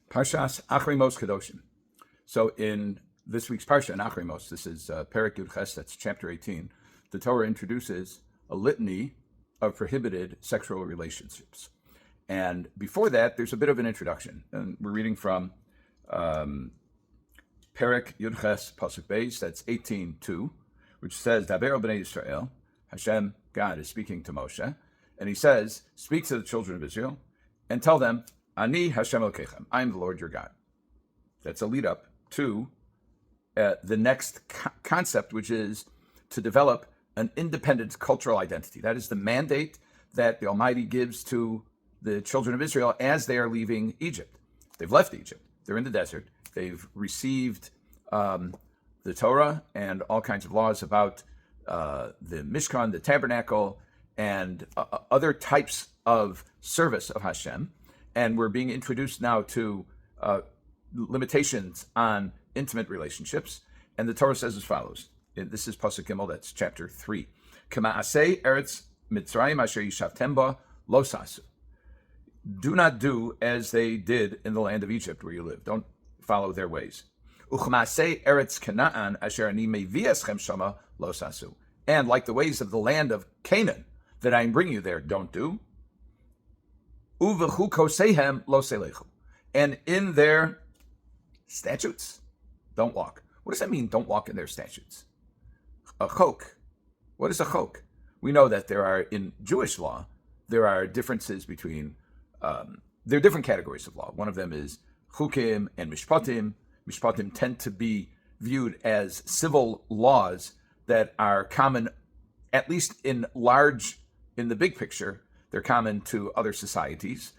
Parshas Acharei Mos-K'doshim. So in this week's Parsha, in Acharei Mos, this is Perek Yud Ches, that's chapter 18, the Torah introduces a litany of prohibited sexual relationships. And before that, there's a bit of an introduction. And we're reading from Perek Yud Ches, Pasuk Beis, that's 18:2, which says, Daber b'nei Yisrael, Hashem, God, is speaking to Moshe, and he says, speak to the children of Israel, and tell them, Ani Hashem Elokechem, I am the Lord your God. That's a lead up to the next concept, which is to develop an independent cultural identity. That is the mandate that the Almighty gives to the children of Israel as they are leaving Egypt. They've left Egypt. They're in the desert. They've received the Torah and all kinds of laws about the Mishkan, the tabernacle, and other types of service of Hashem. And we're being introduced now to limitations on intimate relationships. And the Torah says as follows. This is Pasuk Gimel, that's chapter 3. K'ma'asei eretz Mitzrayim asher yishavtem ba lo sasu. Do not do as they did in the land of Egypt where you live. Don't follow their ways. Uchma'asei eretz Canaan asher ani mevi eschem shama lo sasu. And like the ways of the land of Canaan that I am bringing you there, don't do. Uvechukosehem lo selechu. And in their statutes, don't walk. What does that mean, don't walk in their statutes? A chok. What is a chok? We know that there are, in Jewish law, there are differences between, there are different categories of law. One of them is chukim and mishpatim. Mishpatim tend to be viewed as civil laws that are common, at least in the big picture, they're common to other societies,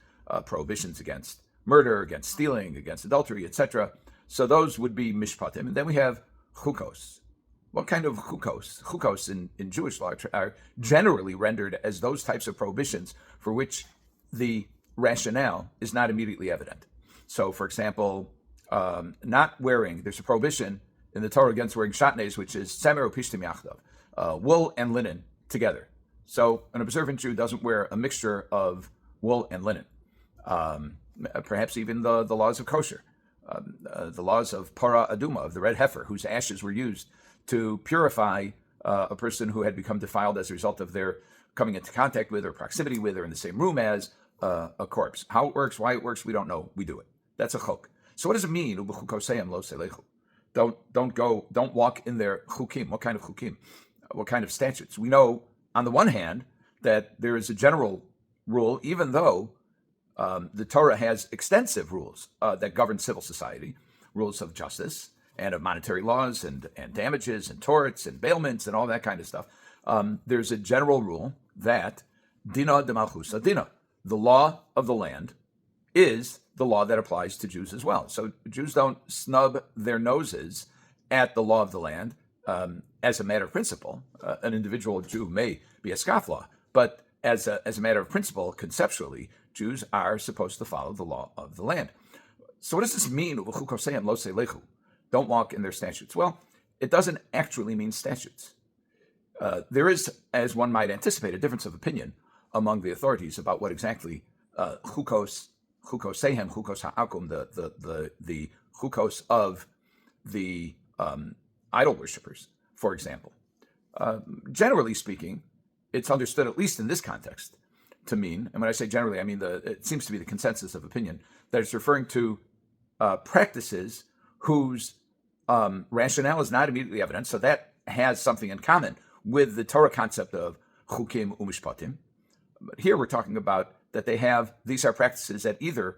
prohibitions against murder, against stealing, against adultery, etc. So those would be mishpatim. And then we have chukos. What kind of chukos? Chukos in Jewish law are generally rendered as those types of prohibitions for which the rationale is not immediately evident. So, for example, not wearing, there's a prohibition in the Torah against wearing shatnez, which is samer upishtim yachdav, wool and linen together. So an observant Jew doesn't wear a mixture of wool and linen. Perhaps even the laws of kosher, the laws of para aduma, of the red heifer, whose ashes were used to purify a person who had become defiled as a result of their coming into contact with or proximity with or in the same room as a corpse. How it works, why it works, we don't know. We do it. That's a chok. So what does it mean? Don't walk in their chukim. What kind of chukim? What kind of statutes? We know, on the one hand, that there is a general rule, even though the Torah has extensive rules that govern civil society, rules of justice and of monetary laws and damages and torts and bailments and all that kind of stuff. There's a general rule that dina de malchusa dina, the law of the land, is the law that applies to Jews as well. So Jews don't snub their noses at the law of the land. As a matter of principle, an individual Jew may be a scofflaw, but as a matter of principle, conceptually, Jews are supposed to follow the law of the land. So what does this mean? Don't walk in their statutes. Well, it doesn't actually mean statutes. There is, as one might anticipate, a difference of opinion among the authorities about what exactly chukos ha'akum, the chukos of the idol worshippers, for example. Generally speaking, it's understood, at least in this context, to mean, and when I say generally, I mean it seems to be the consensus of opinion, that it's referring to practices whose rationale is not immediately evident, so that has something in common with the Torah concept of chukim umishpatim. But here we're talking about that these are practices that either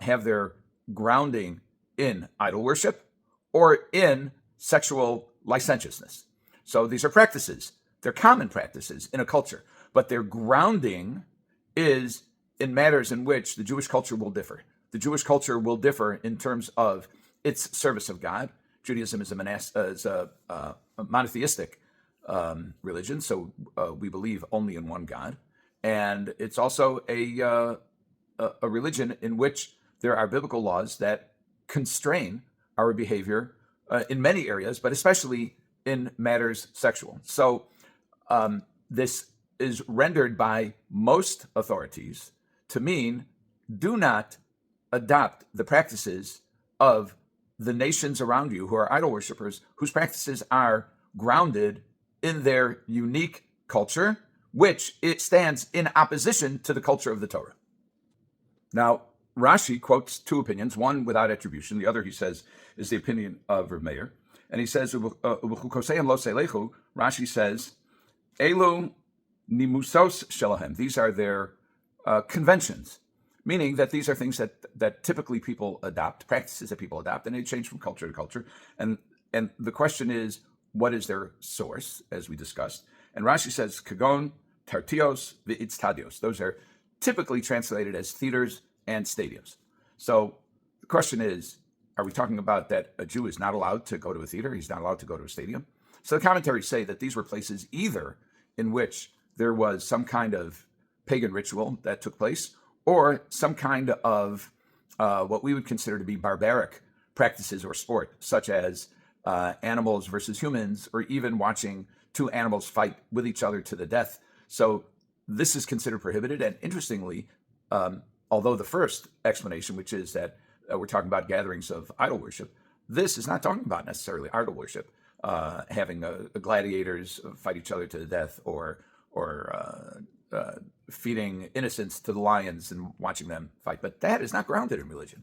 have their grounding in idol worship or in sexual licentiousness. So these are practices. They're common practices in a culture, but their grounding is in matters in which the Jewish culture will differ. The Jewish culture will differ in terms of its service of God. Judaism is a monotheistic religion, so we believe only in one God. And it's also a religion in which there are biblical laws that constrain our behavior in many areas, but especially in matters sexual. So this is rendered by most authorities to mean do not adopt the practices of the nations around you who are idol worshippers, whose practices are grounded in their unique culture, which it stands in opposition to the culture of the Torah. Now, Rashi quotes two opinions, one without attribution, the other, he says, is the opinion of Reb Meir. And he says, Rashi says, Elu nimusos shelahem. These are their conventions, meaning that these are things that typically people adopt, practices that people adopt, and they change from culture to culture. And the question is, what is their source, as we discussed? And Rashi says, kagon, tartios, v'itztadios. Those are typically translated as theaters and stadiums. So the question is, are we talking about that a Jew is not allowed to go to a theater? He's not allowed to go to a stadium? So the commentaries say that these were places either in which there was some kind of pagan ritual that took place, or some kind of what we would consider to be barbaric practices or sport, such as animals versus humans, or even watching two animals fight with each other to the death. So this is considered prohibited. And interestingly, although the first explanation, which is that we're talking about gatherings of idol worship, this is not talking about necessarily idol worship, having gladiators fight each other to the death, or feeding innocents to the lions and watching them fight. But that is not grounded in religion.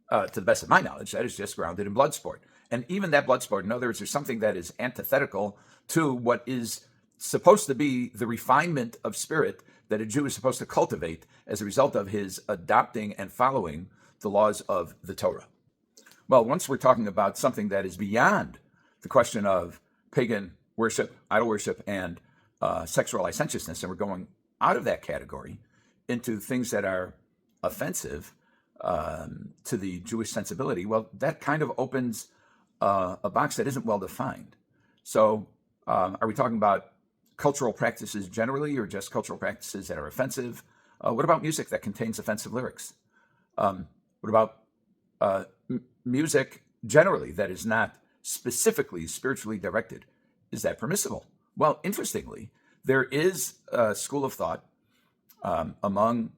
To the best of my knowledge, that is just grounded in blood sport. And even that blood sport, in other words, there's something that is antithetical to what is supposed to be the refinement of spirit that a Jew is supposed to cultivate as a result of his adopting and following the laws of the Torah. Well, once we're talking about something that is beyond the question of pagan worship, idol worship, and sexual licentiousness, and we're going out of that category into things that are offensive to the Jewish sensibility, well, that kind of opens a box that isn't well defined. So are we talking about cultural practices generally, or just cultural practices that are offensive? What about music that contains offensive lyrics? What about music generally that is not specifically spiritually directed? Is that permissible? Well, interestingly, there is a school of thought among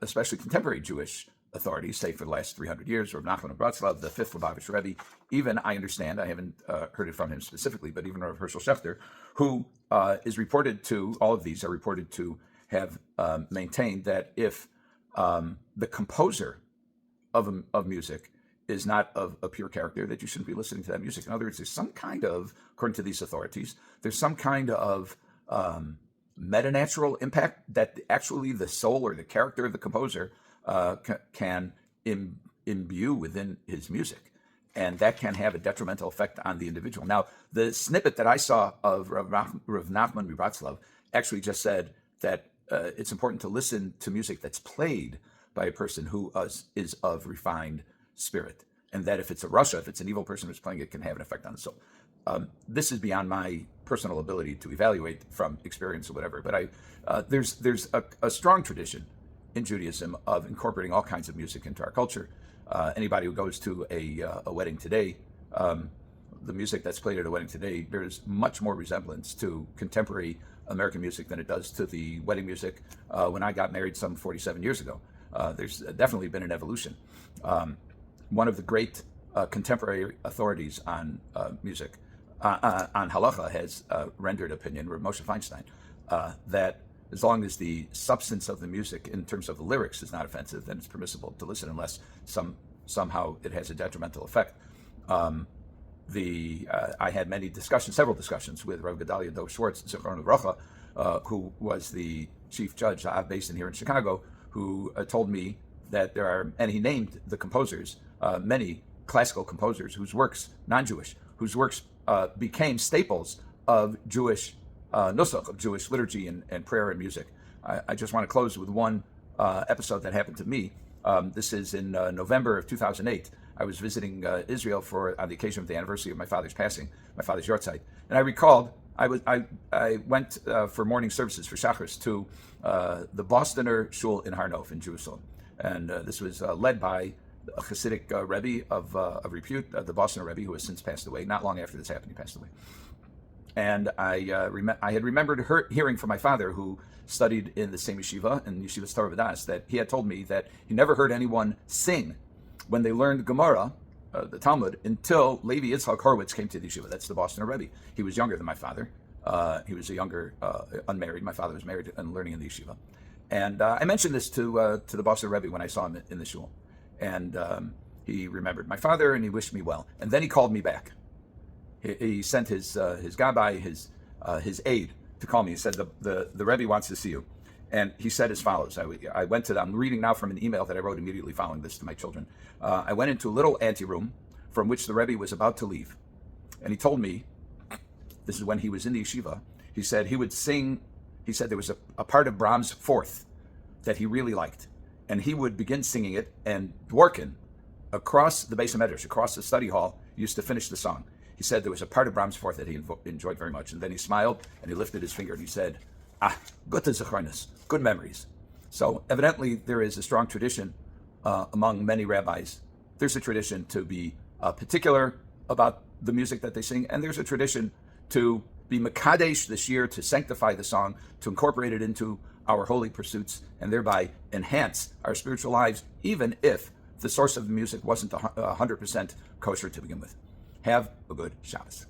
especially contemporary Jewish authorities, say for the last 300 years, Reb Nachman of the fifth Lubavitcher Rebbe, even, I understand, I haven't heard it from him specifically, but even Rav Hershel Schachter, who is reported to, all of these are reported to have maintained that if the composer of music is not of a pure character, that you shouldn't be listening to that music. In other words, there's some kind of, according to these authorities, there's some kind of metanatural impact that actually the soul or the character of the composer can imbue within his music, and that can have a detrimental effect on the individual. Now, the snippet that I saw of Rav Nachman actually just said that it's important to listen to music that's played by a person who is of refined spirit, and that if it's a drasha, if it's an evil person who's playing it, can have an effect on the soul. This is beyond my personal ability to evaluate from experience or whatever, but there's a strong tradition in Judaism of incorporating all kinds of music into our culture. Anybody who goes to a wedding today, the music that's played at a wedding today bears much more resemblance to contemporary American music than it does to the wedding music when I got married some 47 years ago. There's definitely been an evolution. One of the great contemporary authorities on music, on halacha, has rendered opinion, Reb Moshe Feinstein, that as long as the substance of the music in terms of the lyrics is not offensive, then it's permissible to listen unless somehow it has a detrimental effect. I had several discussions with Rav Gedalia Dov Schwartz, Zichrono Livracha, who was the chief judge based in here in Chicago, who told me that there are, and he named the composers, many classical composers whose works, non-Jewish, whose works became staples of Jewish nusach, of Jewish liturgy and prayer and music. I just want to close with one episode that happened to me. This is in November of 2008. I was visiting Israel on the occasion of the anniversary of my father's passing, my father's yortzeit, and I recalled I went for morning services for Schachter to the Bostoner Shul in Har Nof in Jerusalem, and this was led by a Hasidic Rebbe of repute, the Bostoner Rebbe, who has since passed away. Not long after this happened, he passed away. And I had remembered hearing from my father, who studied in the same yeshiva, in Yeshiva's Torah V'das, that he had told me that he never heard anyone sing when they learned Gemara, the Talmud, until Levi Yitzchak Horowitz came to the yeshiva. That's the Boston Rebbe. He was younger than my father. He was a younger, unmarried. My father was married and learning in the yeshiva. And I mentioned this to the Boston Rebbe when I saw him in the shul. And he remembered my father, and he wished me well. And then he called me back. He sent his gabbai, his aide, to call me. He said, the Rebbe wants to see you. And he said as follows. I went to, I'm reading now from an email that I wrote immediately following this to my children. I went into a little anteroom from which the Rebbe was about to leave. And he told me, this is when he was in the yeshiva, he said he would sing, he said there was a part of Brahms' Fourth that he really liked. And he would begin singing it, and Dworkin, across the Beis HaMedrash, across the study hall, used to finish the song. He said there was a part of Brahms' Fourth that he enjoyed very much. And then he smiled, and he lifted his finger, and he said, gute Zechronis, good memories. So evidently there is a strong tradition among many rabbis. There's a tradition to be particular about the music that they sing, and there's a tradition to be mekadesh this year, to sanctify the song, to incorporate it into our holy pursuits, and thereby enhance our spiritual lives, even if the source of the music wasn't 100% kosher to begin with. Have a good Shabbos.